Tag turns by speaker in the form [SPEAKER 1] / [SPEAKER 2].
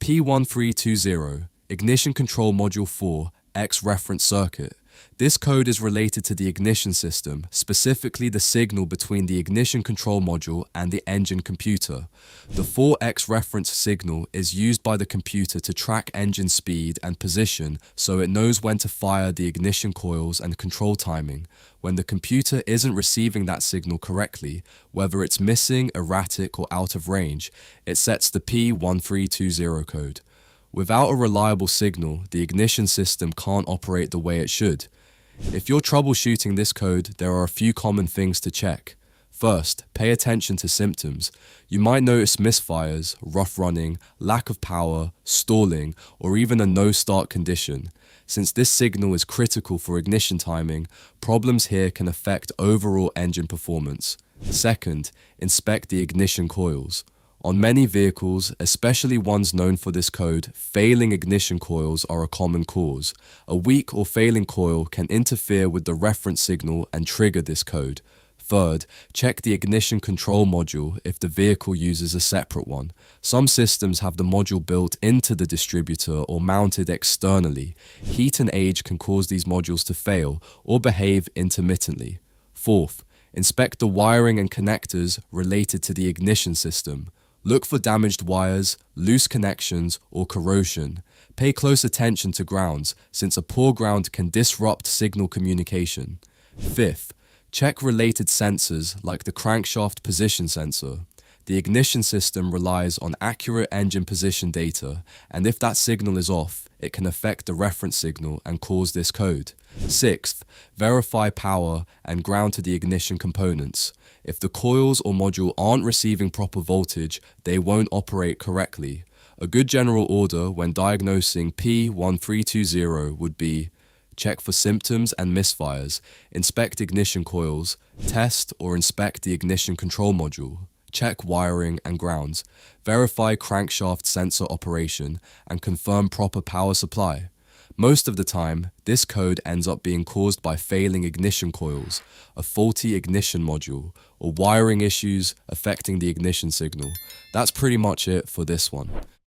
[SPEAKER 1] P1320 Ignition Control Module 4 X Reference Circuit. This code is related to the ignition system, specifically the signal between the ignition control module and the engine computer. The 4X reference signal is used by the computer to track engine speed and position so it knows when to fire the ignition coils and control timing. When the computer isn't receiving that signal correctly, whether it's missing, erratic, or out of range, it sets the P1320 code. Without a reliable signal, the ignition system can't operate the way it should. If you're troubleshooting this code, there are a few common things to check. First, pay attention to symptoms. You might notice misfires, rough running, lack of power, stalling, or even a no-start condition. Since this signal is critical for ignition timing, problems here can affect overall engine performance. Second, inspect the ignition coils. On many vehicles, especially ones known for this code, failing ignition coils are a common cause. A weak or failing coil can interfere with the reference signal and trigger this code. Third, check the ignition control module if the vehicle uses a separate one. Some systems have the module built into the distributor or mounted externally. Heat and age can cause these modules to fail or behave intermittently. Fourth, inspect the wiring and connectors related to the ignition system. Look for damaged wires, loose connections, or corrosion. Pay close attention to grounds, since a poor ground can disrupt signal communication. Fifth, check related sensors like the crankshaft position sensor. The ignition system relies on accurate engine position data, and if that signal is off, it can affect the reference signal and cause this code. Sixth, verify power and ground to the ignition components. If the coils or module aren't receiving proper voltage, they won't operate correctly. A good general order when diagnosing P1320 would be: check for symptoms and misfires, inspect ignition coils, test or inspect the ignition control module, check wiring and grounds, verify crankshaft sensor operation, and confirm proper power supply. Most of the time, this code ends up being caused by failing ignition coils, a faulty ignition module, or wiring issues affecting the ignition signal. That's pretty much it for this one.